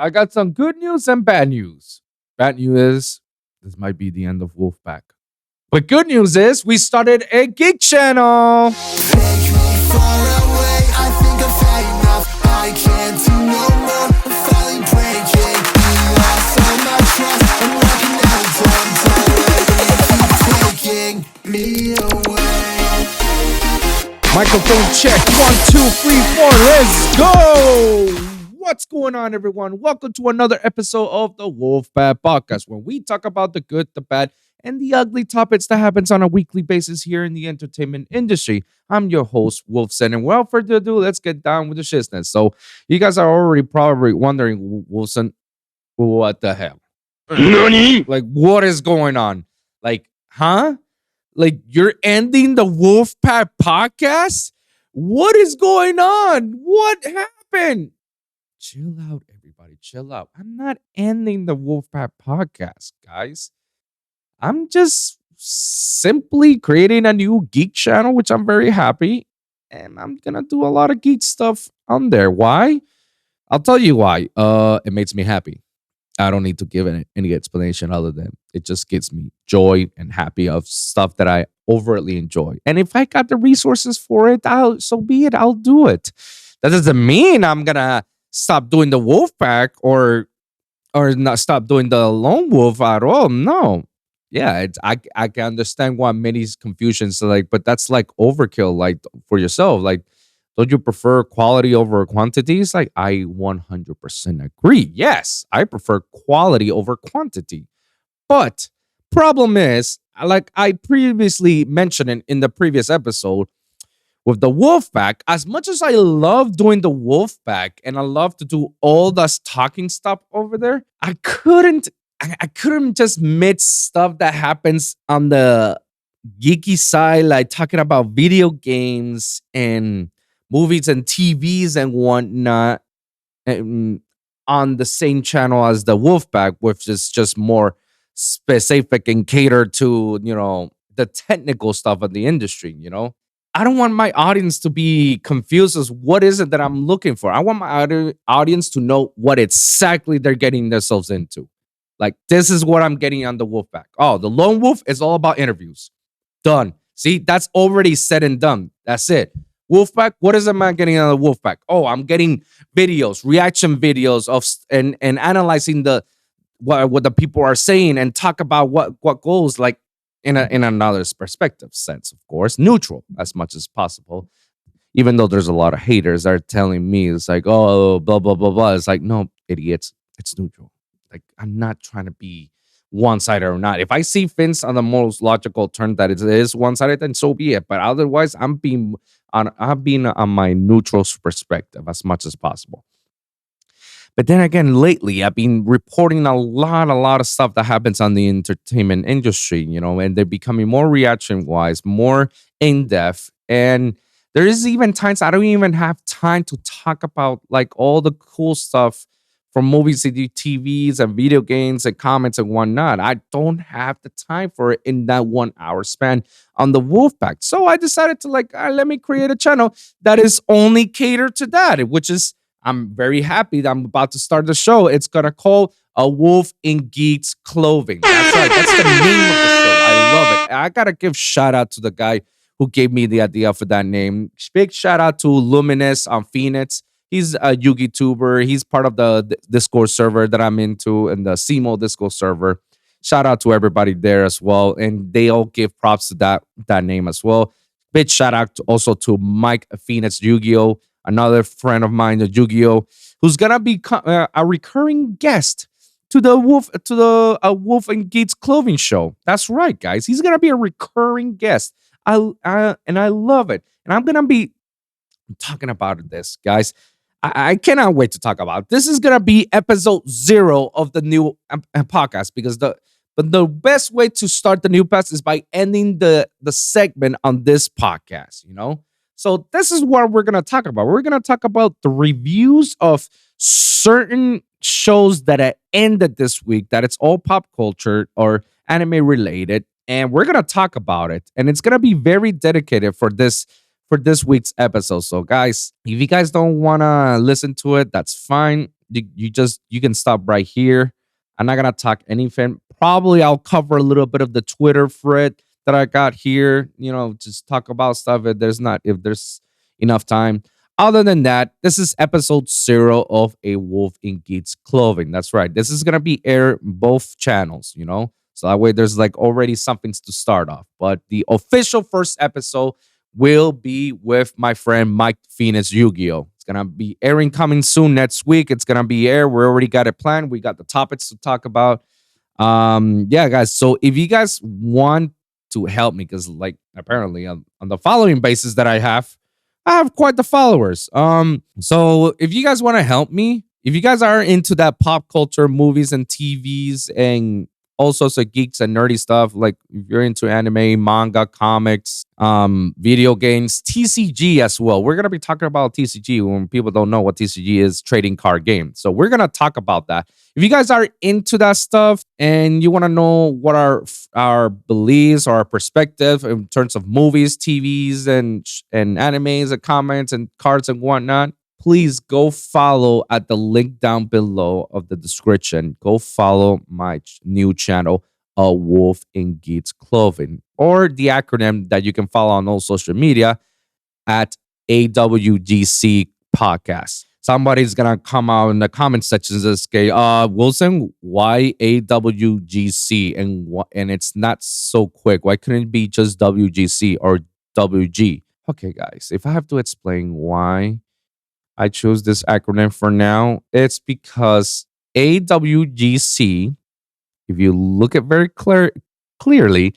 I got some good news and bad news. Bad news is this might be the end of Wolfpack. But good news is we started a Geek channel. Take me far away, I think I've had enough. I can't do no more, I'm finally breaking. You lost all my trust, I'm walking out the door. Don't let me keep taking me away. Microphone check. 1, 2, 3, 4. Let's go. What's going on, everyone? Welcome to another episode of the WOLVPVCK podcast, where we talk about the good, the bad, and the ugly topics that happens on a weekly basis here in the entertainment industry. I'm your host, Wolfson, and without further ado, let's get down with the shizness. So, you guys are already probably wondering, Wolfson, what the hell? NANI? Like, what is going on? Like, huh? Like, you're ending the WOLVPVCK podcast? What is going on? What happened? Chill out, everybody. Chill out. I'm not ending the WOLVPVCK podcast, guys. I'm just simply creating a new Geek channel, which I'm very happy. And I'm going to do a lot of geek stuff on there. Why? I'll tell you why. It makes me happy. I don't need to give any explanation other than it just gives me joy and happy of stuff that I overtly enjoy. And if I got the resources for it, so be it. I'll do it. That doesn't mean I'm going to stop doing the WOLVPVCK or not stop doing the Lone Wolf at all. No. Yeah, I can understand why many confusions like, but that's like overkill, like for yourself. Like, don't you prefer quality over quantity? It's like, I 100% agree. Yes, I prefer quality over quantity. But problem is, like I previously mentioned in the previous episode, with the WOLVPVCK, as much as I love doing the WOLVPVCK and I love to do all this talking stuff over there, I couldn't just mix stuff that happens on the geeky side, like talking about video games and movies and TVs and whatnot, on the same channel as the WOLVPVCK, which is just more specific and catered to, the technical stuff of the industry, I don't want my audience to be confused as what is it that I'm looking for. I want my audience to know what exactly they're getting themselves into. Like, this is what I'm getting on the WOLVPVCK. Oh, the Lone Wolf is all about interviews. Done. See, that's already said and done. That's it. WOLVPVCK, what is am I getting on the WOLVPVCK? Oh, I'm getting videos, reaction videos of and analyzing what the people are saying and talk about what goes like in another perspective sense, of course, neutral as much as possible. Even though there's a lot of haters that are telling me it's like, oh, blah blah blah blah. It's like, no, idiots, it's neutral. Like, I'm not trying to be one-sided or not. If I see things on the most logical turn that it is one-sided, then so be it. But otherwise, I'm being on my neutral perspective as much as possible. But then again, lately, I've been reporting a lot of stuff that happens on the entertainment industry, and they're becoming more reaction-wise, more in-depth. And there is even times I don't even have time to talk about like all the cool stuff from movies to TVs and video games and comments and whatnot. I don't have the time for it in that 1 hour span on the WOLVPVCK. So I decided to let me create a channel that is only catered to that, which is, I'm very happy that I'm about to start the show. It's going to call A Wolv inGeek's Clothing. That's right. That's the name of the show. I love it. I got to give shout out to the guy who gave me the idea for that name. Big shout out to Luminous on Phoenix. He's a YouTuber. He's part of the Discord server that I'm into and the CMO Discord server. Shout out to everybody there as well. And they all give props to that name as well. Big shout out also to Mike Phoenix Yu-Gi-Oh!, another friend of mine, the Yu-Gi-Oh!, who's gonna be a recurring guest to the Wolv inGeek's Clothing show. That's right, guys. He's gonna be a recurring guest. And I love it. And I'm gonna be talking about this, guys. I cannot wait to talk about it. This is gonna be episode 0 of the new podcast, because the best way to start the new podcast is by ending the segment on this podcast. So this is what we're going to talk about. We're going to talk about the reviews of certain shows that ended this week, that it's all pop culture or anime related. And we're going to talk about it. And it's going to be very dedicated for this week's episode. So guys, if you guys don't want to listen to it, that's fine. you can stop right here. I'm not gonna talk anything. Probably I'll cover a little bit of the Twitter thread that I got here. Just talk about stuff if there's enough time. Other than that, this is episode 0 of A Wolf in Geek's Clothing. That's right. This is gonna be aired both channels. So that way there's like already something to start off. But the official first episode will be with my friend Mike Phoenix Yu-Gi-Oh! It's gonna be airing coming soon next week. It's gonna be air. We already got it planned. We got the topics to talk about. Yeah, guys. So if you guys want to help me, because like apparently on the following basis that I have quite the followers. So if you guys want to help me, if you guys are into that pop culture, movies and TVs and all sorts of geeks and nerdy stuff, like if you're into anime, manga, comics, video games, TCG as well. We're gonna be talking about TCG when people don't know what TCG is, trading card game. So we're gonna talk about that. If you guys are into that stuff and you want to know what our beliefs or our perspective in terms of movies, TVs, and animes and comments and cards and whatnot, please go follow at the link down below of the description. Go follow my new channel, A Wolv in Geek's Clothing, or the acronym that you can follow on all social media at AWGC Podcast. Somebody's gonna come out in the comment sections and say, Wilson, why AWGC? And it's not so quick. Why couldn't it be just WGC or WG? Okay, guys, if I have to explain why I chose this acronym for now, it's because AWGC, if you look at very clearly,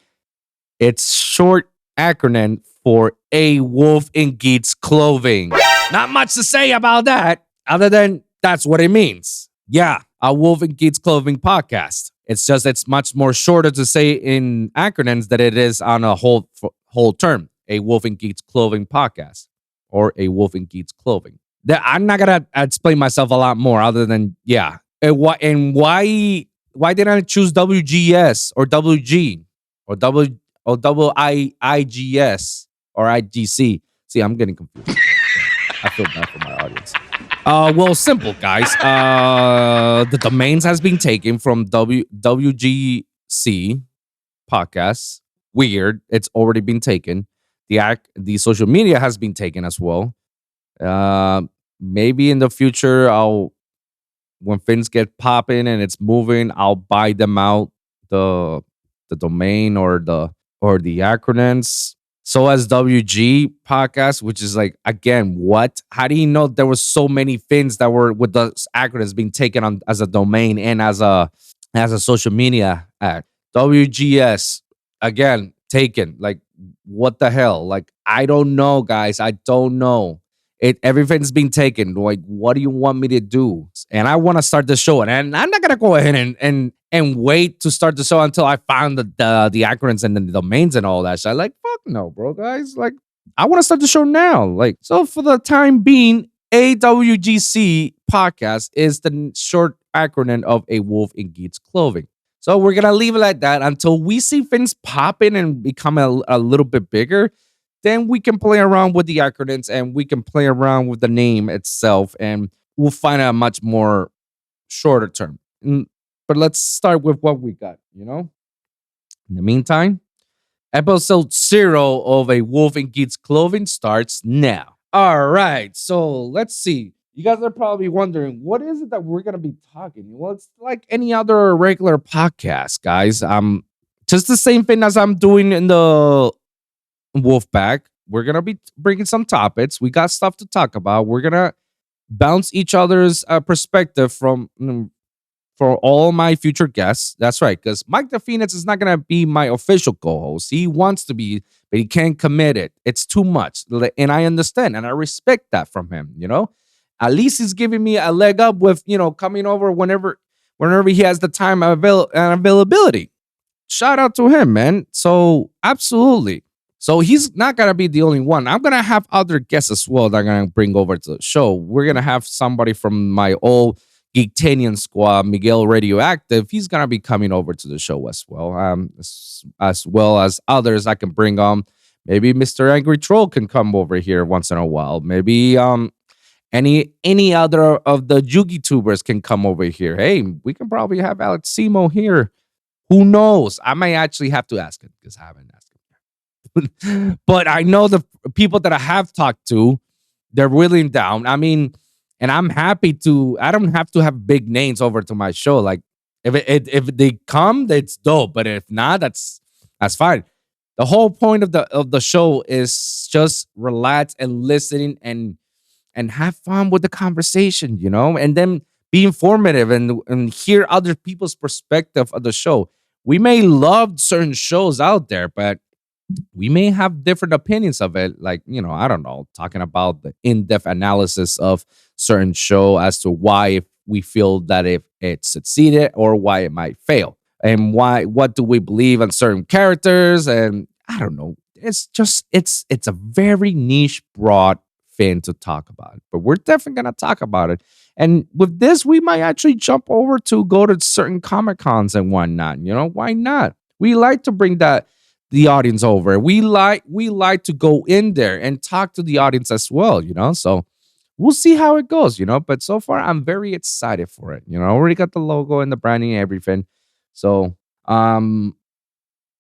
it's short acronym for A Wolv in Geek's Clothing. Not much to say about that, other than that's what it means. Yeah, A Wolv in Geek's Clothing podcast. It's much more shorter to say in acronyms than it is on a whole term. A Wolv in Geek's Clothing podcast, or A Wolv in Geek's Clothing. I'm not gonna explain myself a lot more, other than yeah. And why didn't I choose WGS or WG or IGS or IGC? See, I'm getting confused. I feel bad for my audience. Well, simple, guys. The domains has been taken from WGC podcast. Weird. It's already been taken. The social media has been taken as well. Maybe in the future, when things get popping and it's moving, I'll buy them out, the domain or the acronyms. So as WG podcast, which is like, again, what? How do you know there was so many things that were with the acronyms being taken on as a domain and as a social media act? WGS, again, taken. Like, what the hell? Like, I don't know, guys. I don't know. Everything's been taken. Like, what do you want me to do? And I want to start the show, and I'm not gonna go ahead and wait to start the show until I find the acronyms and the domains and all that shit. Like, fuck no, bro, guys. Like, I want to start the show now. Like, so for the time being, AWGC podcast is the short acronym of A Wolv in Geek's Clothing. So we're gonna leave it like that until we see things popping and become a little bit bigger. Then we can play around with the acronyms and we can play around with the name itself, and we'll find a much more shorter term. But let's start with what we got, In the meantime, episode 0 of A Wolv in Geek's Clothing starts now. All right, so let's see. You guys are probably wondering, what is it that we're going to be talking? Well, it's like any other regular podcast, guys. Just the same thing as I'm doing in the Wolfpack. We're gonna be bringing some topics. We got stuff to talk about. We're gonna bounce each other's perspective for all my future guests. That's right, because Mike the Phoenix is not gonna be my official co-host. He wants to be, but he can't commit it. It's too much, and I understand and I respect that from him. At least he's giving me a leg up with coming over whenever he has the time and availability. Shout out to him, man. So absolutely. So he's not going to be the only one. I'm going to have other guests as well that I'm going to bring over to the show. We're going to have somebody from my old Geektanian squad, Miguel Radioactive. He's going to be coming over to the show as well. As well as others I can bring on. Maybe Mr. Angry Troll can come over here once in a while. Maybe Any other of the YouTubers can come over here. Hey, we can probably have Alex Simo here. Who knows? I might actually have to ask him because I haven't asked him. But I know the people that I have talked to, they're willing down. I mean, and I'm happy to. I don't have to have big names over to my show. Like if they come, it's dope. But if not, that's fine. The whole point of the show is just relax and listening and have fun with the conversation, and then be informative and hear other people's perspective of the show. We may love certain shows out there, but we may have different opinions of it. Like, I don't know, talking about the in-depth analysis of certain show as to why we feel that if it succeeded or why it might fail. And what do we believe on certain characters? And I don't know. It's just it's a very niche, broad thing to talk about. But we're definitely gonna talk about it. And with this, we might actually jump over to go to certain Comic Cons and whatnot. Why not? We like to bring the audience over. We like to go in there and talk to the audience as well. So we'll see how it goes. But so far, I'm very excited for it. I already got the logo and the branding and everything. So,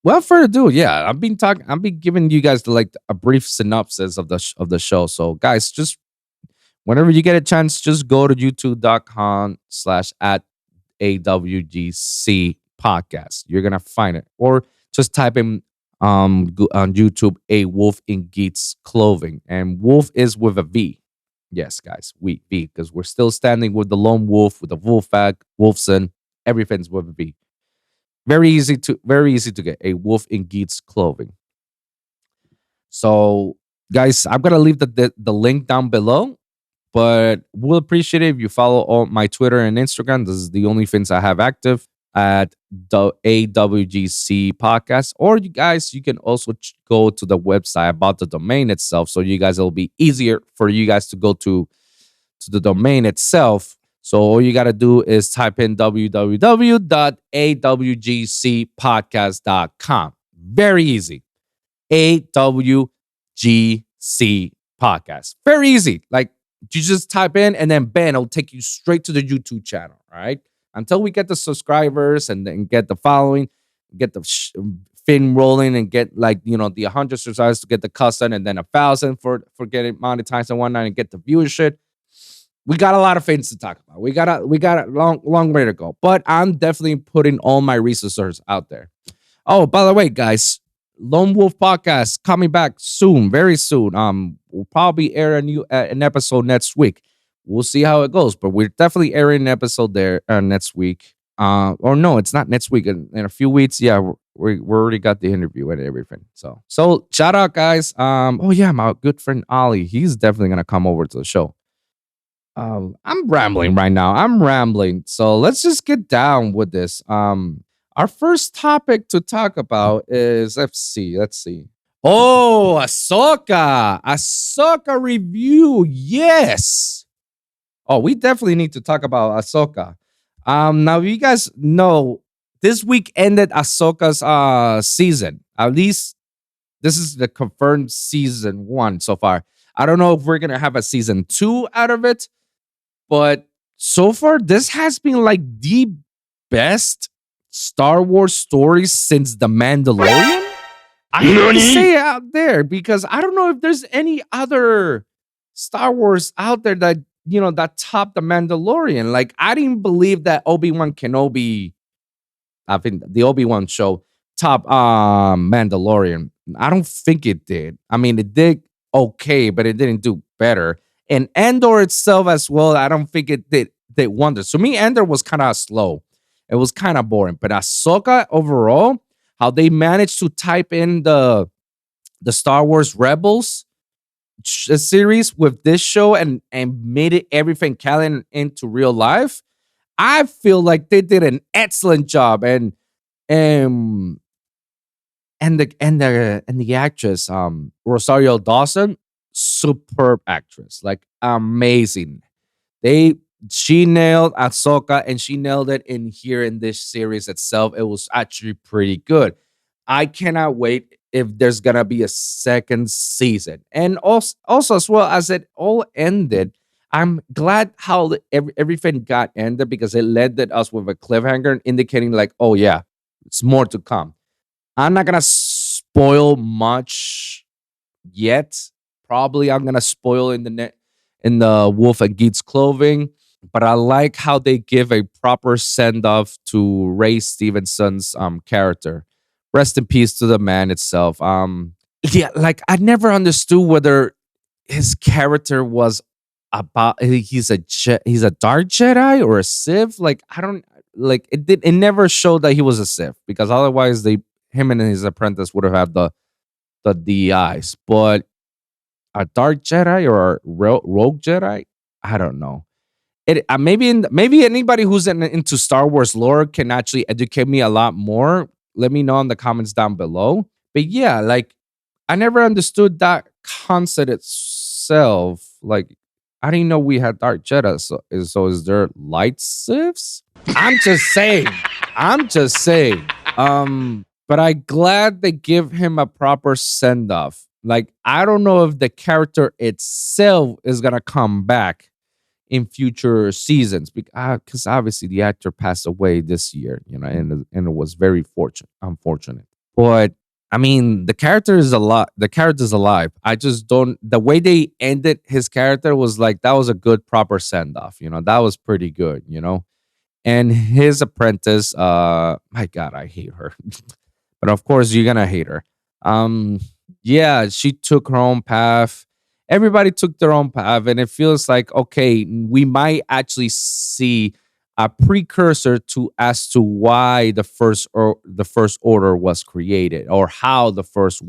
without further ado, yeah, I've been giving you guys a brief synopsis of the show. So, guys, just whenever you get a chance, just go to youtube.com/at AWGC podcast. You're gonna find it, or just type in on YouTube A Wolv in Geek's clothing, and Wolf is with a V. Yes, guys, V because we're still standing with the lone wolf with the Wolfpack, Wolfson. Everything's with a V. Very easy to get A Wolv in Geek's clothing. So, guys, I'm gonna leave the link down below, but we'll appreciate it if you follow all my Twitter and Instagram. This is the only things I have active at the AWGC podcast. Or you can also go to the website about the domain itself. So you guys, it'll be easier for you guys to go to the domain itself. So all you got to do is type in www.awgcpodcast.com. Very easy. AWGC podcast. Very easy. Like, you just type in and then bam, it'll take you straight to the YouTube channel. All right. Until we get the subscribers and then get the following, get the fin rolling and get the 100 subscribers to get the custom and then 1,000 for getting monetized and whatnot and get the viewership. We got a lot of things to talk about. We got a long way to go. But I'm definitely putting all my resources out there. Oh, by the way, guys, Lone Wolv Podcast coming back soon, very soon. We'll probably air an episode next week. We'll see how it goes, but we're definitely airing an episode there next week. Or no, it's not next week. In a few weeks, yeah, we already got the interview and everything. So shout out, guys. Oh yeah, my good friend Ollie, he's definitely gonna come over to the show. I'm rambling right now. So let's just get down with this. Our first topic to talk about is let's see. Oh, Ashoka review. Yes. Oh, we definitely need to talk about Ashoka. Now you guys know this week ended Ashoka's season. At least this is the confirmed season 1 so far. I don't know if we're gonna have a season 2 out of it, but so far this has been like the best Star Wars story since The Mandalorian. I have to say it out there because I don't know if there's any other Star Wars out there that that topped The Mandalorian. Like, I didn't believe that Obi-Wan Kenobi, I think the Obi-Wan show, top Mandalorian. I don't think it did. I mean, it did okay, but it didn't do better. And Andor itself as well, I don't think it did wonders. To me, Andor was kind of slow. It was kind of boring. But Ahsoka overall, how they managed to type in the Star Wars Rebels series with this show and made it everything canon into real life, I feel like they did an excellent job. And the actress Rosario Dawson, superb actress, like amazing. She nailed Ahsoka and she nailed it in this series itself. It was actually pretty good. I cannot wait if there's gonna be a second season. And also as well as it all ended, I'm glad how everything got ended because it led us with a cliffhanger indicating like, oh yeah, it's more to come. I'm not gonna spoil much yet. Probably I'm gonna spoil in the Wolf and Geek's clothing, but I like how they give a proper send off to Ray Stevenson's character. Rest in peace to the man itself. Yeah, like I never understood whether his character was about he's a dark Jedi or a Sith. Like I don't like it never showed that he was a Sith because otherwise they him and his apprentice would have had the DIs. But a dark Jedi or a rogue Jedi, I don't know. It maybe anybody who's into Star Wars lore can actually educate me a lot more. Let me know in the comments down below. But yeah, like I never understood that concept itself. Like I didn't know we had dark Jedi. So is there light Siths? I'm just saying. I'm just saying. But I glad they give him a proper send off. Like I don't know if the character itself is gonna come back in future seasons because obviously the actor passed away this year, and it was very unfortunate. But I mean, the character is alive. The character is alive. I just don't. The way they ended his character was like that was a good proper send off. That was pretty good. And his apprentice. My God, I hate her. But of course, you're gonna hate her. Yeah, she took her own path. Everybody took their own path, and it feels like okay, we might actually see a precursor to as to why the first order was created, or how the first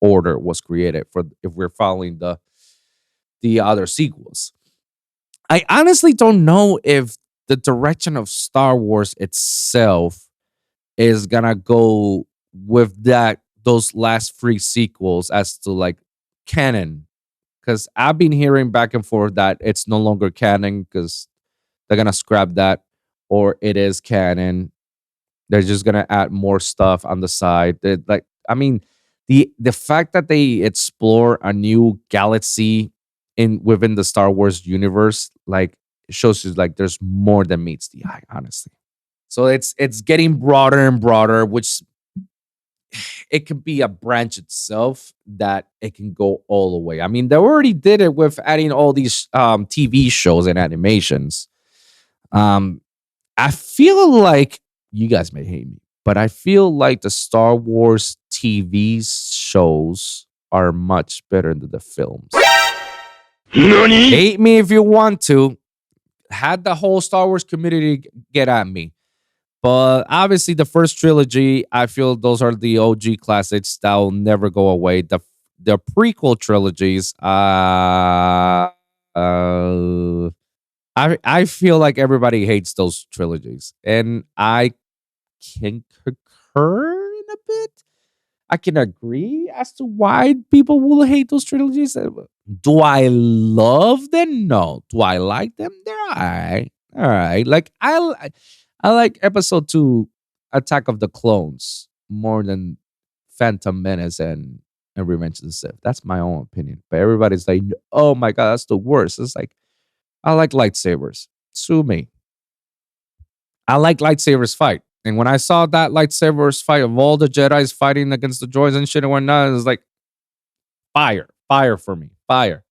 order was created. For if we're following the other sequels, I honestly don't know if the direction of Star Wars itself is gonna go with those last three sequels as to like canon, because I've been hearing back and forth that it's no longer canon because they're gonna scrap that, or it is canon. They're just gonna add more stuff on the side. Like, I mean, the fact that they explore a new galaxy within the Star Wars universe, like, shows you like there's more than meets the eye, honestly. So it's getting broader and broader, which it can be a branch itself that it can go all the way. I mean, they already did it with adding all these TV shows and animations. I feel like you guys may hate me, but I feel like the Star Wars TV shows are much better than the films. NANI? Hate me if you want to. Had the whole Star Wars community get at me. But obviously, the first trilogy, I feel those are the OG classics that will never go away. The prequel trilogies, I feel like everybody hates those trilogies, and I can concur in a bit. I can agree as to why people will hate those trilogies. Do I love them? No. Do I like them? They're all right. All right. Like I like episode 2, Attack of the Clones, more than Phantom Menace and Revenge of the Sith. That's my own opinion. But everybody's like, oh my God, that's the worst. It's like, I like lightsabers. Sue me. I like lightsabers fight. And when I saw that lightsabers fight of all the Jedi's fighting against the droids and shit and whatnot, it was like fire. Fire for me. Fire.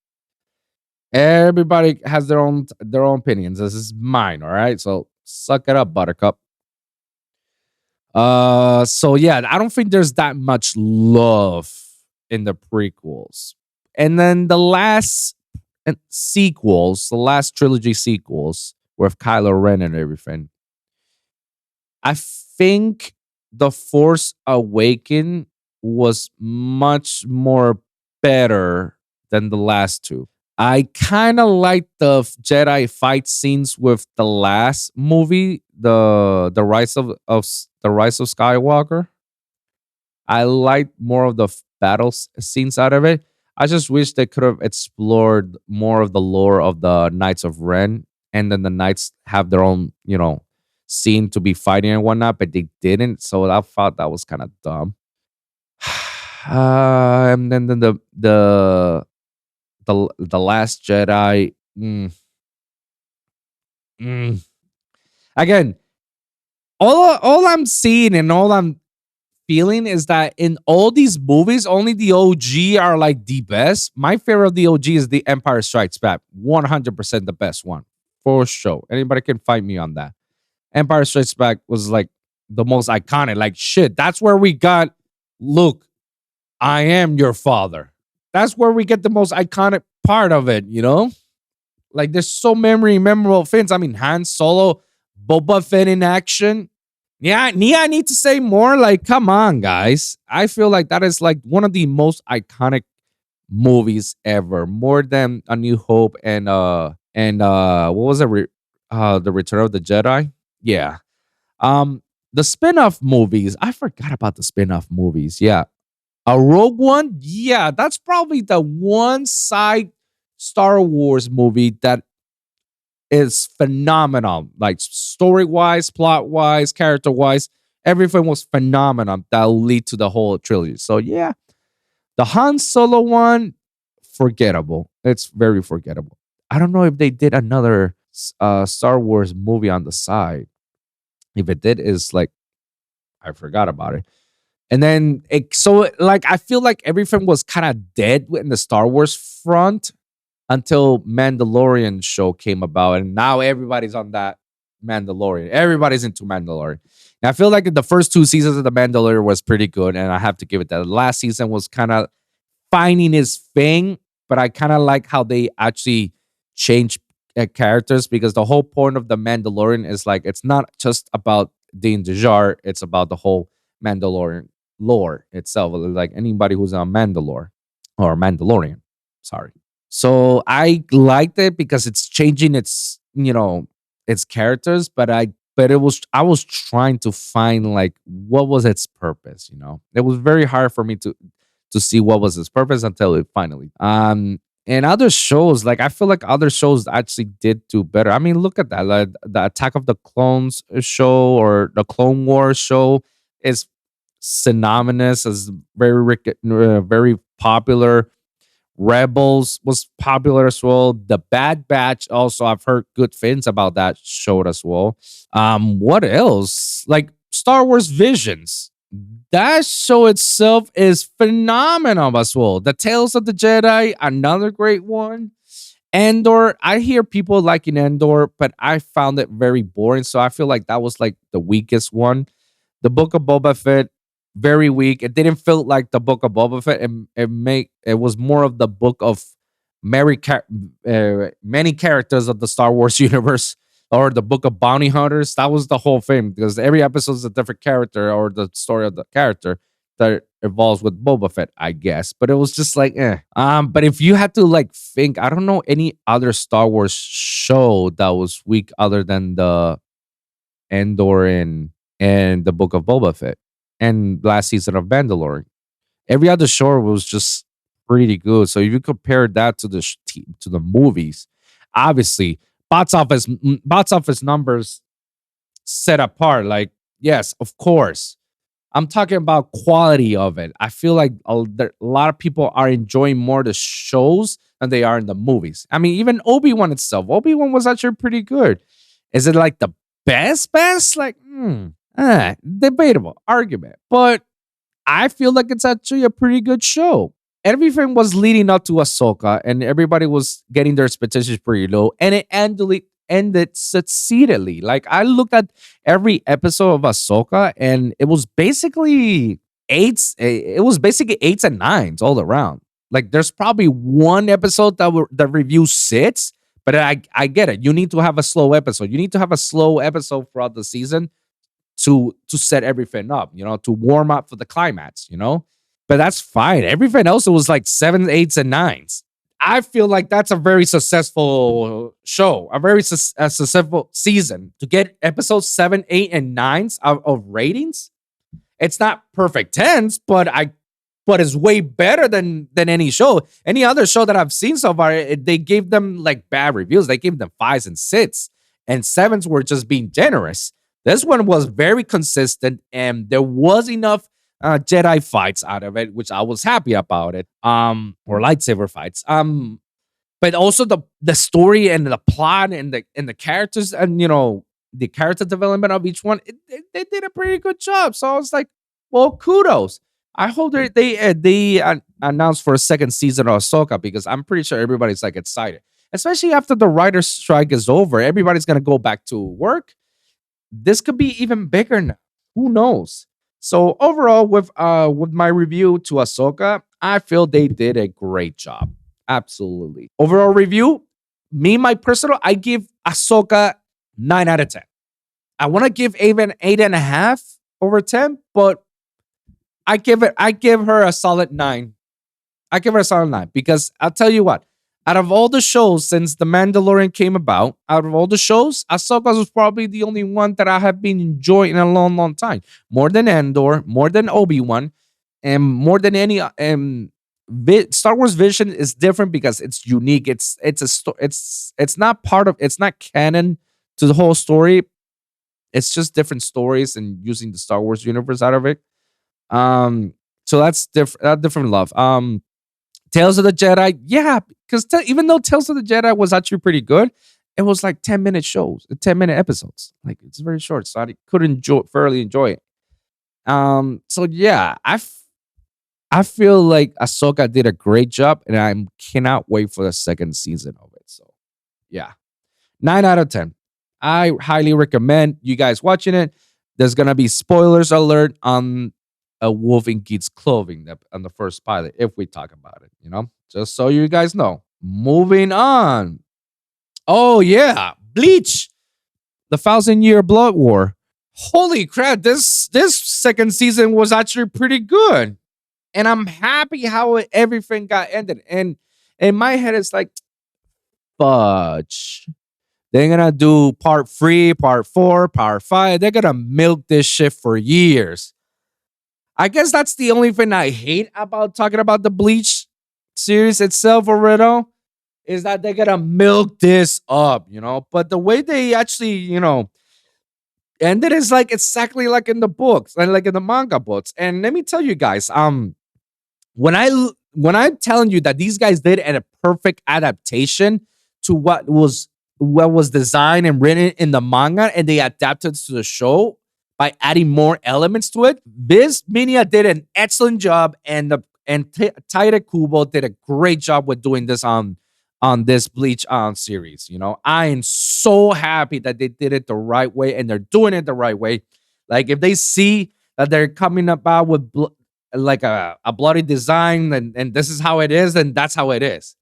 Everybody has their own opinions. This is mine, all right? So suck it up, Buttercup. So yeah, I don't think there's that much love in the prequels. And then the last sequels, the last trilogy sequels with Kylo Ren and everything, I think The Force Awaken was much more better than the last two. I kind of like the Jedi fight scenes with the last movie, the Rise of the Rise of Skywalker. I like more of the battle scenes out of it. I just wish they could have explored more of the lore of the Knights of Ren, and then the Knights have their own, scene to be fighting and whatnot, but they didn't. So I thought that was kind of dumb. And then the Last Jedi. mm. Again, all I'm seeing and all I'm feeling is that in all these movies, only the OG are like the best. My favorite of the OG is the Empire Strikes Back. 100% the best one. For sure. Anybody can fight me on that. Empire Strikes Back was like the most iconic. Like, shit, that's where we got Luke, I am your father. That's where we get the most iconic part of it, you know? Like, there's so memorable things. I mean, Han Solo, Boba Fett in action. Yeah, I need to say more. Like, come on, guys. I feel like that is like one of the most iconic movies ever. More than A New Hope and what was it? The Return of the Jedi. Yeah. The spin-off movies. I forgot about the spin-off movies. Yeah. A Rogue One. Yeah, that's probably the one side Star Wars movie that is phenomenal. Like story-wise, plot-wise, character-wise, everything was phenomenal. That'll lead to the whole trilogy. So yeah, the Han Solo one, forgettable. It's very forgettable. I don't know if they did another Star Wars movie on the side. If it did, is like I forgot about it. And then like I feel like everything was kind of dead in the Star Wars front until Mandalorian show came about, and now everybody's on that Mandalorian. Everybody's into Mandalorian. And I feel like the first two seasons of the Mandalorian was pretty good, and I have to give it that. The last season was kind of finding his thing, but I kind of like how they actually changed characters, because the whole point of the Mandalorian is like it's not just about Din Djarin, it's about the whole Mandalorian lore itself. Like anybody who's a Mandalore or Mandalorian, sorry. So I liked it because it's changing its, its characters, but I was trying to find like what was its purpose, It was very hard for me to see what was its purpose until it finally. And other shows, like I feel like other shows actually did do better. I mean, look at that. Like the Attack of the Clones show or the Clone Wars show is synonymous as very popular. Rebels was popular as well. The Bad Batch also, I've heard good things about that show as well. What else? Like Star Wars Visions. That show itself is phenomenal as well. The Tales of the Jedi, another great one. Andor, I hear people liking Andor, but I found it very boring. So I feel like that was like the weakest one. The Book of Boba Fett, very weak. It didn't feel like the Book of Boba Fett. It was more of the book of many characters of the Star Wars universe, or the Book of Bounty Hunters. That was the whole thing, because every episode is a different character or the story of the character that evolves with Boba Fett, I guess. But it was just like, eh. But if you had to like think, I don't know any other Star Wars show that was weak other than the Andor and the Book of Boba Fett and last season of Mandalorian. Every other show was just pretty good. So if you compare that to the movies, obviously box office numbers set apart. Like, yes, of course. I'm talking about quality of it. I feel like a lot of people are enjoying more the shows than they are in the movies. I mean, even Obi-Wan itself. Obi-Wan was actually pretty good. Is it like the best? Like, debatable argument. But I feel like it's actually a pretty good show. Everything was leading up to Ahsoka, and everybody was getting their expectations pretty low, and it ended succeedingly. Like I looked at every episode of Ahsoka, and it was basically eights. It was basically eights and nines all around. Like there's probably one episode that review sits, but I get it. You need to have a slow episode. You need to have a slow episode throughout the season to set everything up, to warm up for the climax, But that's fine. Everything else, it was like 7s, 8s, and 9s. I feel like that's a very successful show, a very successful season. To get episodes 7, 8, and 9s of ratings, it's not perfect 10s, but it's way better than any show. Any other show that I've seen so far, they gave them like bad reviews. They gave them 5s and 6s, and 7s were just being generous. This one was very consistent, and there was enough Jedi fights out of it, which I was happy about it. Or lightsaber fights. but also the story and the plot and the characters and the character development of each one, they did a pretty good job. So I was like, well, kudos. I hope they announced for a second season of Ahsoka, because I'm pretty sure everybody's like excited, especially after the writer's strike is over. Everybody's gonna go back to work. This could be even bigger now. Who knows? So overall, with my review to Ahsoka, I feel they did a great job. Absolutely. Overall review, my personal, I give Ahsoka 9 out of 10. I want to give even 8.5 over 10, but I give her a solid 9. I give her a solid 9 because I'll tell you what, out of all the shows since The Mandalorian came about, out of all the shows, Ahsoka was probably the only one that I have been enjoying in a long, long time. More than Andor, more than Obi-Wan, and more than any Star Wars Vision is different because it's unique. It's not it's not canon to the whole story. It's just different stories and using the Star Wars universe out of it. So that's different love. Tales of the Jedi, yeah, because even though Tales of the Jedi was actually pretty good, it was like 10-minute shows, 10-minute episodes. Like it's very short, so I couldn't thoroughly enjoy it. So yeah, I feel like Ahsoka did a great job, and I cannot wait for the second season of it. So yeah, 9 out of 10. I highly recommend you guys watching it. There's gonna be spoilers alert on A Wolf in Geek's clothing on the first pilot, if we talk about it, just so you guys know. Moving on. Oh yeah, Bleach, the 1,000-Year Blood War. Holy crap! This second season was actually pretty good, and I'm happy how everything got ended. And in my head, it's like, fudge. They're gonna do part 3, part 4, part 5. They're gonna milk this shit for years. I guess that's the only thing I hate about talking about the Bleach series itself, Alredo, is that they're gonna milk this up, But the way they actually, ended is like exactly like in the books and like in the manga books. And let me tell you guys, when I'm telling you that these guys did a perfect adaptation to what was designed and written in the manga, and they adapted to the show by adding more elements to it. Viz Media did an excellent job, and Taira Kubo did a great job with doing this on this Bleach series. I am so happy that they did it the right way, and they're doing it the right way. Like if they see that they're coming about with like a bloody design, and this is how it is, and that's how it is.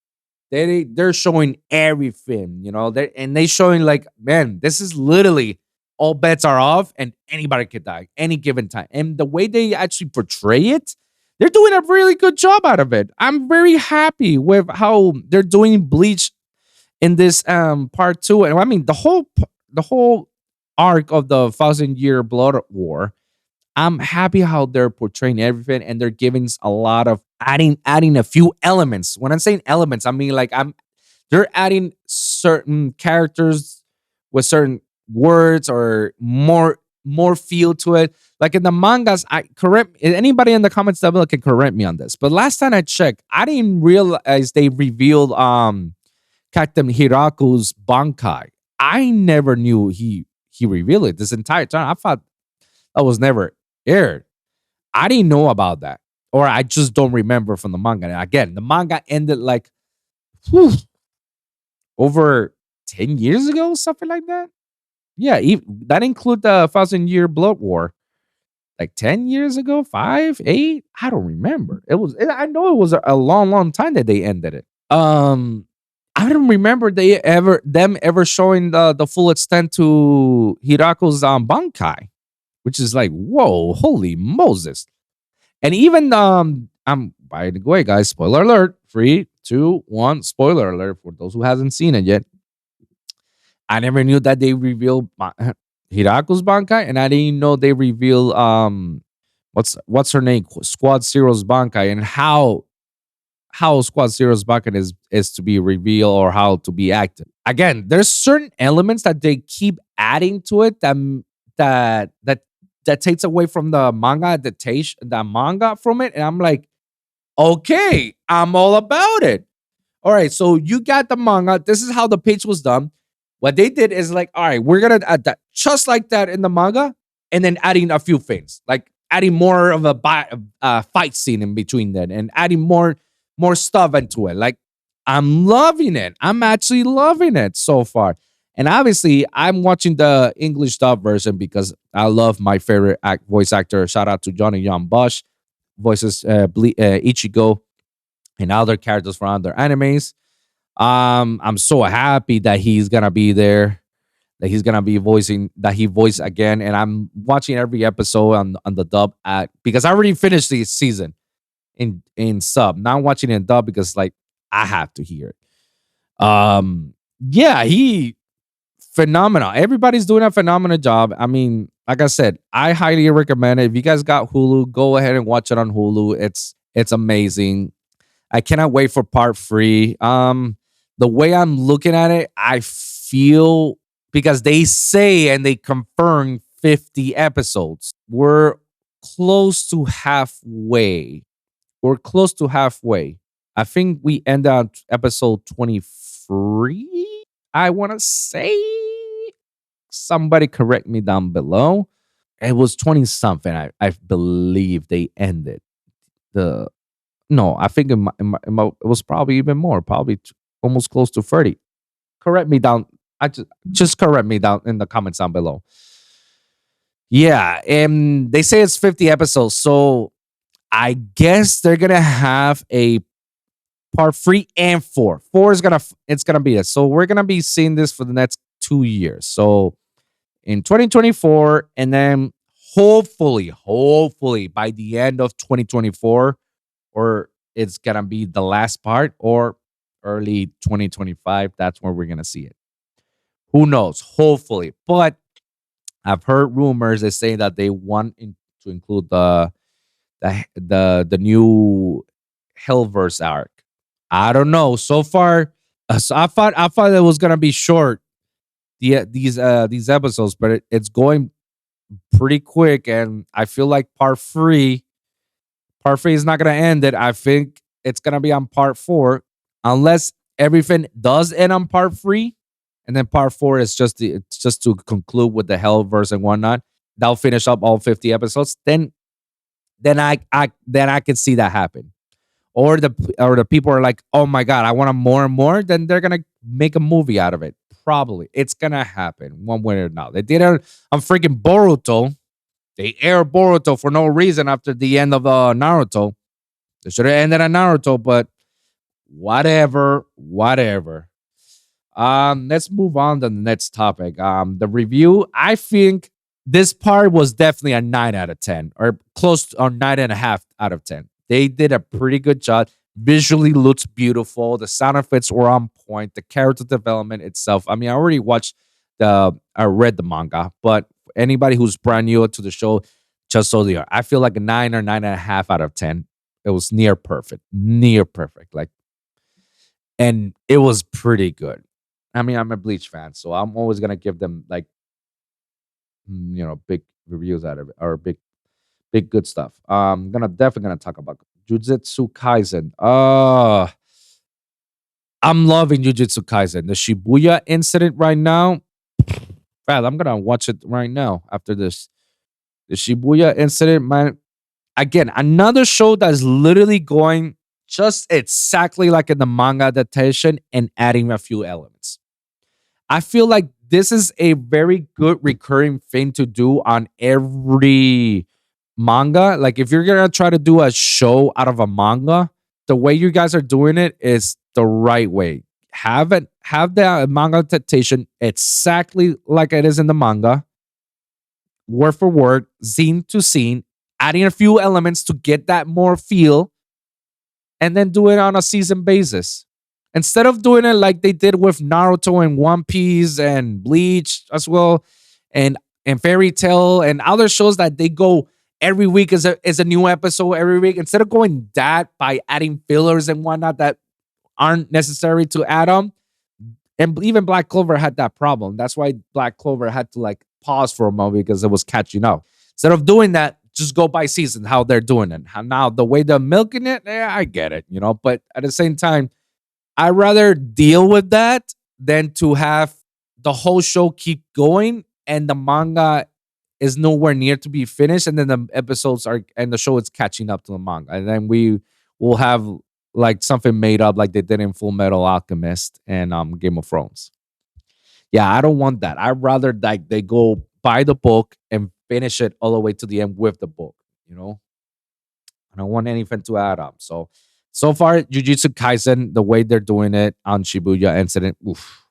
They're showing everything, they showing like, man, this is literally all bets are off and anybody could die any given time. And the way they actually portray it, they're doing a really good job out of it. I'm very happy with how they're doing Bleach in this part 2. And I mean the whole arc of the 1,000-Year Blood War. I'm happy how they're portraying everything, and they're giving a lot of adding a few elements. When I'm saying elements, I mean like they're adding certain characters with certain words or more feel to it. Like in the mangas, anybody in the comments down below can correct me on this, but last time I checked, I didn't realize they revealed Captain Hiraku's Bankai. I never knew he revealed it this entire time. I thought that was never aired. I didn't know about that, or I just don't remember from the manga. And again, the manga ended like over 10 years ago, something like that. Yeah, that include the 1,000-Year Blood War, like 10 years ago, 5, 8. I don't remember. I know it was a long, long time that they ended it. I don't remember them ever showing the full extent to Hiraku's Bankai, which is like, whoa, holy Moses. And even by the way, guys, spoiler alert, 3, 2, 1, spoiler alert for those who hasn't seen it yet. I never knew that they revealed Hiraku's Bankai, and I didn't know they revealed what's her name, Squad Zero's Bankai, and how Squad Zero's Bankai is to be revealed or how to be acted. Again, there's certain elements that they keep adding to it that takes away from the manga adaptation, the manga from it, and I'm like, okay, I'm all about it. All right, so you got the manga. This is how the page was done. What they did is like, all right, we're gonna add that just like that in the manga, and then adding a few things, like adding more of a fight scene in between that, and adding more stuff into it. Like, I'm loving it. I'm actually loving it so far. And obviously, I'm watching the English dub version because I love my favorite voice actor. Shout out to Johnny Young Bush, voices Ichigo and other characters from other animes. I'm so happy that he's gonna be there, that he's gonna be voicing, that he voiced again. And I'm watching every episode on the dub because I already finished the season in sub. Now I'm watching it in dub because like I have to hear it. Yeah, he phenomenal. Everybody's doing a phenomenal job. I mean, like I said, I highly recommend it. If you guys got Hulu, go ahead and watch it on Hulu. It's amazing. I cannot wait for part 3. The way I'm looking at it, I feel, because they say and they confirm 50 episodes. We're close to halfway. I think we end on episode 23. I want to say, somebody correct me down below. It was 20 something. I believe they ended the. No, I think it was probably even more, probably almost close to 30. Correct me down. I just correct me down in the comments down below. Yeah, and they say it's 50 episodes, so I guess they're gonna have a part 3 and 4. 4 is gonna be it. So we're gonna be seeing this for the next 2 years. So in 2024, and then hopefully by the end of 2024, or it's gonna be the last part, or early 2025. That's where we're gonna see it. Who knows? Hopefully, but I've heard rumors that say that they want to include the new Hellverse arc. I don't know. So far, so I thought it was gonna be short. These episodes, but it's going pretty quick, and I feel like part 3 is not gonna end it. I think it's gonna be on part 4, unless everything does end on part 3, and then part 4 is just to conclude with the Hellverse and whatnot. That'll finish up all 50 episodes. Then I can see that happen. Or the people are like, oh my god, I want more and more. Then they're gonna make a movie out of it. Probably it's gonna happen one way or another. They did it on freaking Boruto. They aired Boruto for no reason after the end of Naruto. They should have ended on Naruto, but whatever. Let's move on to the next topic. The review. I think this part was definitely a 9 out of 10, or close to, or 9.5 out of 10. They did a pretty good job. Visually looks beautiful. The sound effects were on point. The character development itself. I mean, I read the manga, but anybody who's brand new to the show, just so they are, I feel like a 9 or 9.5 out of 10. It was near perfect. Like, and it was pretty good. I mean, I'm a Bleach fan, so I'm always gonna give them like, big reviews out of it, or big good stuff. Definitely gonna talk about Jujutsu Kaisen. I'm loving Jujutsu Kaisen. The Shibuya incident right now. Man, I'm gonna watch it right now after this. The Shibuya incident, man. Again, another show that's literally going just exactly like in the manga adaptation and adding a few elements. I feel like this is a very good recurring thing to do on every manga. Like, if you're gonna try to do a show out of a manga, the way you guys are doing it is the right way. Have the manga adaptation exactly like it is in the manga, word for word, scene to scene, adding a few elements to get that more feel, and then do it on a season basis. Instead of doing it like they did with Naruto and One Piece and Bleach as well, and Fairy Tail and other shows that they go every week is a new episode every week. Instead of going that by adding fillers and whatnot that aren't necessary to add them. And even Black Clover had that problem. That's why Black Clover had to like pause for a moment because it was catching up. Instead of doing that, just go by season, how they're doing it. Now, the way they're milking it, I get it, but at the same time, I'd rather deal with that than to have the whole show keep going and the manga is nowhere near to be finished, and then the episodes are and the show is catching up to the manga, and then we will have like something made up like they did in Full Metal Alchemist and Game of Thrones. Yeah, I don't want that. I'd rather like they go buy the book and finish it all the way to the end with the book. You know, I don't want anything to add up. So far, Jujutsu Kaisen, the way they're doing it on Shibuya incident, oof,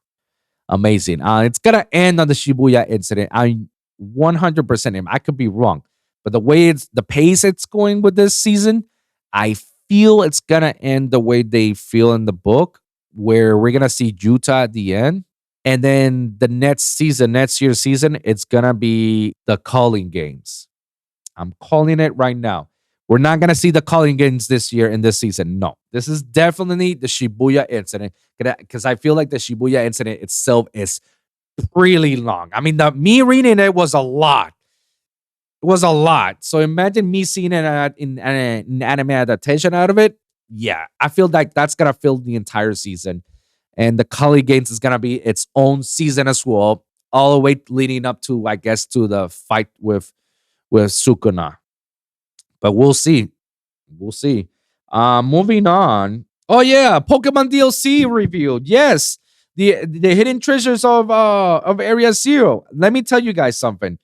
amazing. It's gonna end on the Shibuya incident. I 100% am. I could be wrong, but the pace it's going with this season, I feel it's gonna end the way they feel in the book, where we're gonna see Yuta at the end, and then the next year's season, it's gonna be the calling games. I'm calling it right now. We're not gonna see the calling games this year in this season. No, this is definitely the Shibuya incident because I feel like the Shibuya incident itself is really long. I mean, me reading it was a lot. It was a lot. So imagine me seeing an anime adaptation out of it. Yeah, I feel like that's gonna fill the entire season, and the calling games is gonna be its own season as well, all the way leading up to I guess to the fight with Sukuna. But we'll see. We'll see. Moving on. Oh yeah, Pokemon DLC revealed. Yes, the hidden treasures of Area Zero. Let me tell you guys something.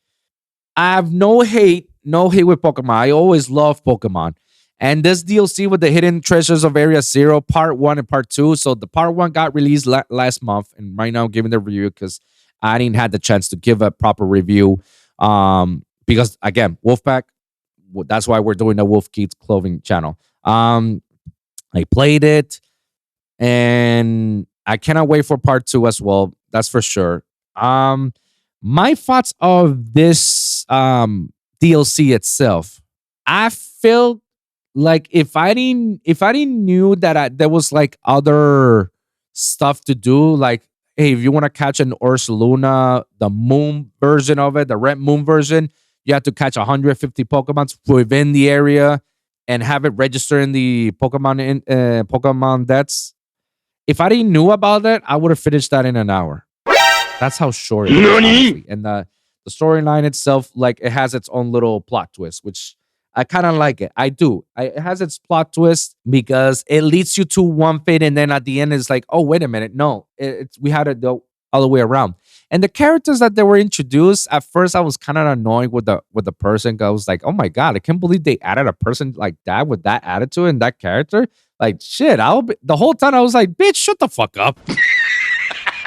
I have no hate with Pokemon. I always love Pokemon. And this DLC with the hidden treasures of Area Zero, Part One and Part Two. So the Part One got released last month, and right now I'm giving the review because I didn't have the chance to give a proper review. Because again, Wolfpack. That's why we're doing the Wolf Kids clothing channel. I played it, and I cannot wait for part two as well. That's for sure. My thoughts of this DLC itself. I feel like if I didn't knew that there was like other stuff to do, like hey, if you want to catch an Ursaluna, the moon version of it, the red moon version, you have to catch 150 Pokemons within the area and have it register in the Pokemon That's. If I didn't knew about that, I would have finished that in an hour. That's how short it is, honestly. And the storyline itself, like it has its own little plot twist, which I kind of like it. I do. It has its plot twist because it leads you to one fate, and then at the end it's like, oh wait a minute, no, we had it the other way around. And the characters that they were introduced, at first I was kind of annoyed with the person. I was like, oh my god, I can't believe they added a person like that with that attitude and that character. Like shit, the whole time I was like, bitch, shut the fuck up.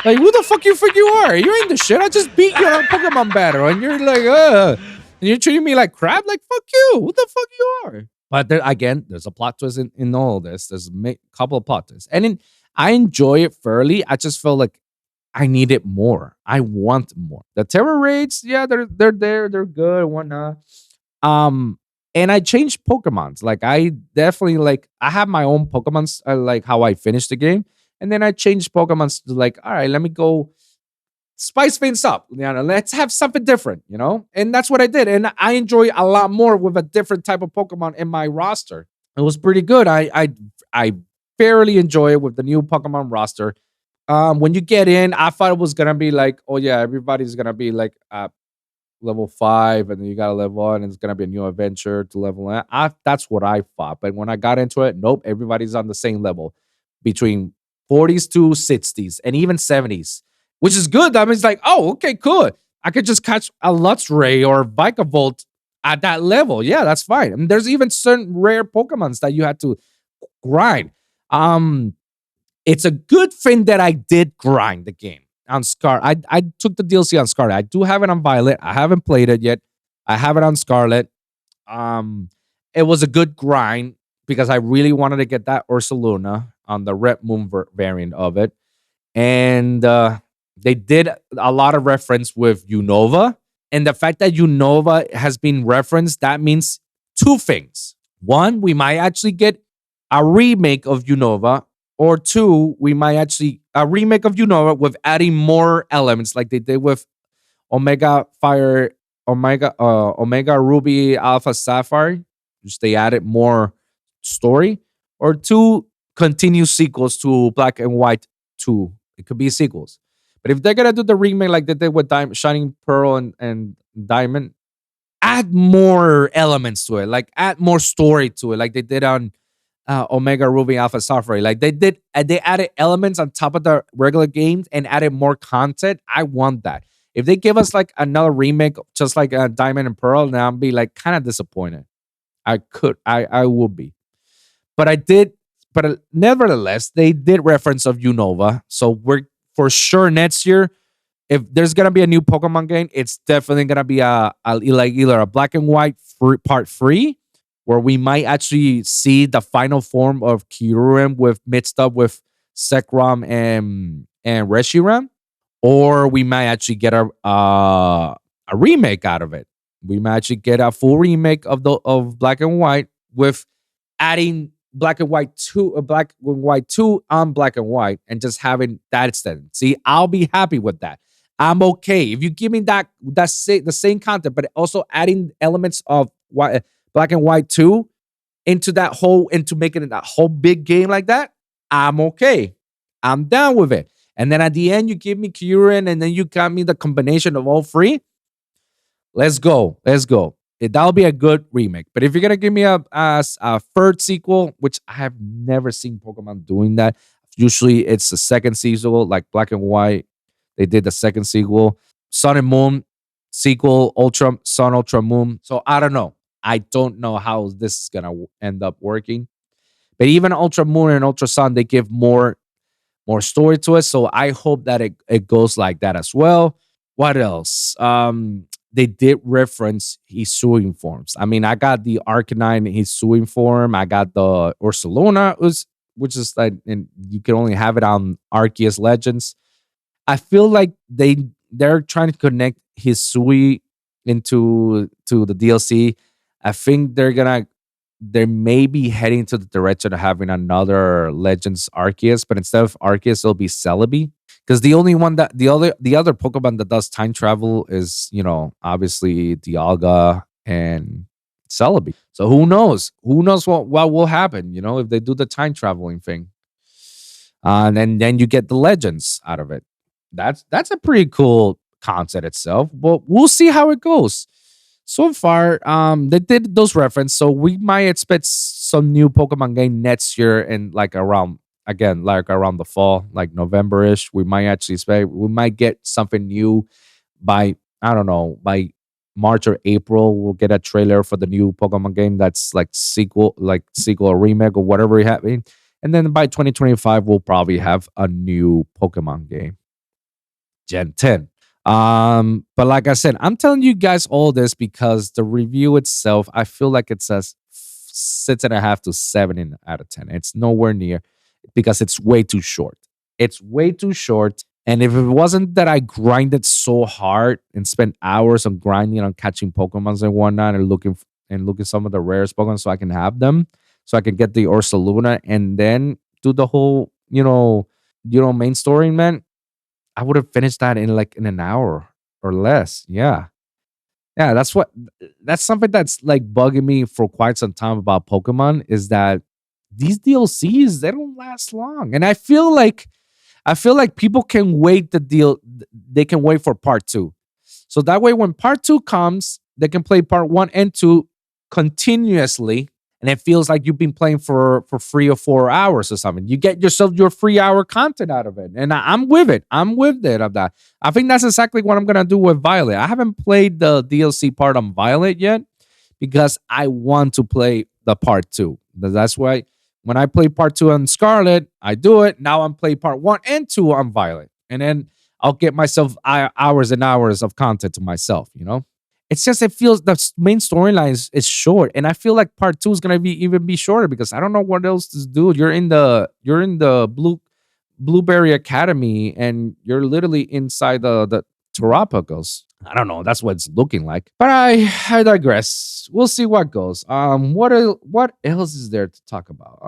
Like, who the fuck you think you are? You ain't the shit. I just beat you on Pokemon battle, and you're like, and you're treating me like crap. Like, fuck you. Who the fuck you are? But again, there's a plot twist in all of this. There's a couple of plot twists, and I enjoy it fairly. I just felt like I needed more. I want more. The terror raids, yeah, they're there, they're good, whatnot. And I changed Pokemons. Like, I definitely like. I have my own Pokemons. I like how I finished the game. And then I changed Pokemon to like, all right, let me go spice things up. You know, let's have something different, you know? And that's what I did. And I enjoy a lot more with a different type of Pokemon in my roster. It was pretty good. I fairly enjoy it with the new Pokemon roster. When you get in, I thought it was gonna be like, oh yeah, everybody's gonna be like level 5, and then you gotta level on, and it's gonna be a new adventure to level up. That's what I thought. But when I got into it, nope, everybody's on the same level between 40s to 60s and even 70s, which is good. I mean, it's like, oh, okay, cool. I could just catch a Luxray or Vikavolt at that level. Yeah, that's fine. I mean, there's even certain rare Pokemons that you had to grind. It's a good thing that I did grind the game on Scar. I took the DLC on Scarlet. I do have it on Violet. I haven't played it yet. I have it on Scarlet. It was a good grind because I really wanted to get that Ursaluna on the Red Moon variant of it. And they did a lot of reference with Unova. And the fact that Unova has been referenced, that means two things. One, we might actually get a remake of Unova. Or two, we might actually a remake of Unova with adding more elements like they did with Omega Fire, Omega Ruby, Alpha Sapphire. Just they added more story. Or two, continuous sequels to Black and White 2. It could be sequels. But if they're gonna do the remake like they did with Shining Pearl and Diamond, add more elements to it. Like add more story to it, like they did on Omega Ruby Alpha Sapphire. Like they added elements on top of the regular games and added more content. I want that. If they give us like another remake, just like Diamond and Pearl, then I'll be like kind of disappointed. I will be. But nevertheless, they did reference of Unova. So we're for sure next year, if there's gonna be a new Pokemon game, it's definitely gonna be like either a Black and White part 3, where we might actually see the final form of Kyurem with mixed up with Zekrom and Reshiram, or we might actually get a remake out of it. We might actually get a full remake of Black and White with adding Black and White 2 on Black and White and just having that instead. See, I'll be happy with that. I'm okay if you give me the same content, but also adding elements of Black and White 2 into making it a whole big game like that. I'm okay. I'm down with it. And then at the end, you give me Kyurem, and then you got me the combination of all three. Let's go. That'll be a good remake. But if you're gonna give me a third sequel, which I have never seen Pokemon doing that. Usually it's the second sequel, like Black and White. They did the second sequel, Sun and Moon sequel, Sun Ultra Moon. So I don't know. I don't know how this is gonna end up working. But even Ultra Moon and Ultra Sun, they give more story to it. So I hope that it goes like that as well. What else? They did reference Hisui forms. I mean, I got the Arcanine Hisui form. I got the Ursaluna, which is like, and you can only have it on Arceus Legends. I feel like they're trying to connect Hisui into the DLC. I think they may be heading to the direction of having another Legends Arceus, but instead of Arceus, it'll be Celebi. Because the only one that the other Pokemon that does time travel is, obviously Dialga and Celebi. So who knows? Who knows what will happen, if they do the time traveling thing. And then you get the Legends out of it. That's a pretty cool concept itself. But we'll see how it goes. So far, they did those references, so we might expect some new Pokemon game next year, and like around the fall, like November-ish. We might get something new by, I don't know, by March or April. We'll get a trailer for the new Pokemon game that's like sequel or remake or whatever happening, and then by 2025 we'll probably have a new Pokemon game, Gen 10. But like I said, I'm telling you guys all this because the review itself, I feel like it says 6.5 to 7 out of 10. It's nowhere near, because it's way too short. It's way too short. And if it wasn't that I grinded so hard and spent hours on grinding on catching Pokemons and whatnot, and looking some of the rarest Pokemon so I can have them, so I can get the Ursaluna and then do the whole, main story, man, I would have finished that in an hour or less. Yeah. That's something that's like bugging me for quite some time about Pokemon, is that these DLCs, they don't last long. And I feel like people can wait they can wait for part 2. So that way when part 2 comes, they can play part 1 and 2 continuously. And it feels like you've been playing for 3 or 4 hours or something. You get yourself your 3-hour content out of it. And I'm with it. I'm with it of that. I think that's exactly what I'm going to do with Violet. I haven't played the DLC part on Violet yet because I want to play the part 2. That's why when I play part 2 on Scarlet, I do it. Now I'm playing part 1 and 2 on Violet. And then I'll get myself hours and hours of content to myself, It's just, it feels the main storyline is short, and I feel like part 2 is gonna be shorter because I don't know what else to do. You're in the Blueberry Academy, and you're literally inside the Terrapagos. I don't know. That's what it's looking like. But I digress. We'll see what goes. What else is there to talk about?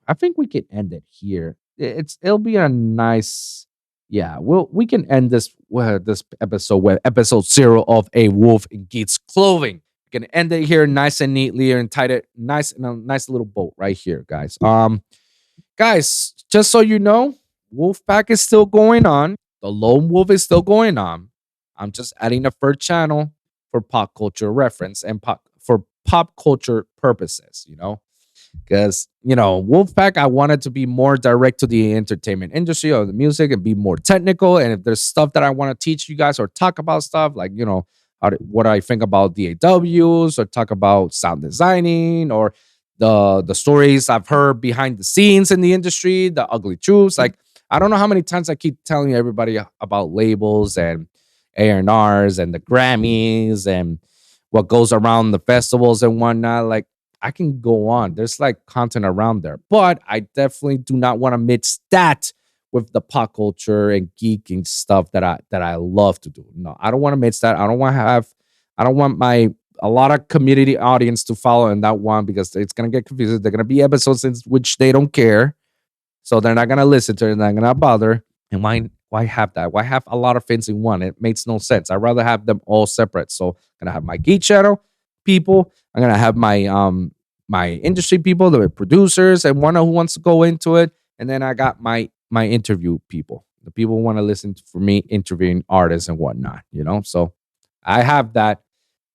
I think we can end it here. It'll be a nice. Yeah, we can end this episode with episode 0 of A Wolf in Geek's Clothing. We can end it here nice and neatly and tied it nice in a nice little boat right here, guys. Guys, just so you know, Wolfpack is still going on. The Lone Wolf is still going on. I'm just adding a third channel for pop culture reference and for pop culture purposes, because Wolfpack, I wanted to be more direct to the entertainment industry or the music and be more technical. And if there's stuff that I want to teach you guys or talk about stuff like what I think about DAWs or talk about sound designing or the stories I've heard behind the scenes in the industry, the ugly truths. Like, I don't know how many times I keep telling everybody about labels and A&Rs and the Grammys and what goes around the festivals and whatnot. Like, I can go on. There's like content around there, but I definitely do not want to mix that with the pop culture and geeking stuff that I love to do. No, I don't want to mix that. I don't want a lot of community audience to follow in that one because it's gonna get confusing. They're gonna be episodes in which they don't care, so they're not gonna listen to it. They're not gonna bother. And why have that? Why have a lot of things in one? It makes no sense. I'd rather have them all separate. So I'm gonna have my geek channel people. I'm gonna have my industry people, the producers, and one who wants to go into it. And then I got my interview people, the people who want to listen for me interviewing artists and whatnot. So I have that,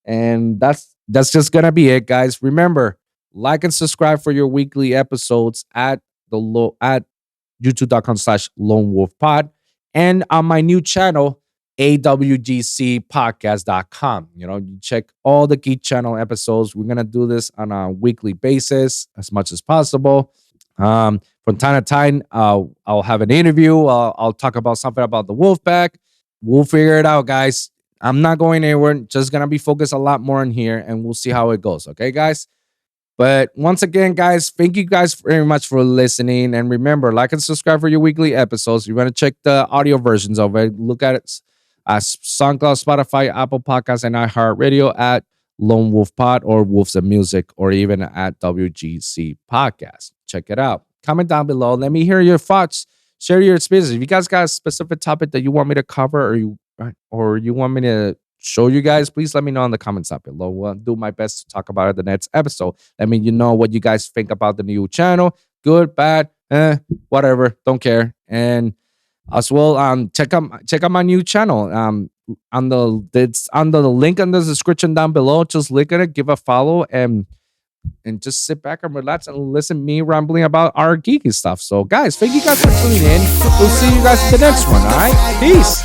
and that's just gonna be it, guys. Remember, like and subscribe for your weekly episodes at youtube.com/lonewolfpod and on my new channel awgcpodcast.com. You check all the Geek Channel episodes. We're gonna do this on a weekly basis as much as possible. From time to time, I'll have an interview. I'll talk about something about the Wolfpack. We'll figure it out, guys. I'm not going anywhere. Just gonna be focused a lot more in here, and we'll see how it goes. Okay, guys. But once again, guys, thank you guys very much for listening. And remember, like and subscribe for your weekly episodes. You want to check the audio versions of it. Look at it at SoundCloud, Spotify, Apple Podcasts, and iHeartRadio at Lone Wolf Pod or Wolves of Music, or even at WGC Podcast. Check it out. Comment down below. Let me hear your thoughts. Share your experiences. If you guys got a specific topic that you want me to cover, or you want me to show you guys, please let me know in the comments down below. We'll do my best to talk about it the next episode. Let me know what you guys think about the new channel. Good, bad, whatever. Don't care. And as well, check out my new channel. It's under the link in the description down below. Just click on it, give a follow, and just sit back and relax and listen to me rambling about our geeky stuff. So, guys, thank you guys for tuning in. We'll see you guys in the next one. All right, peace.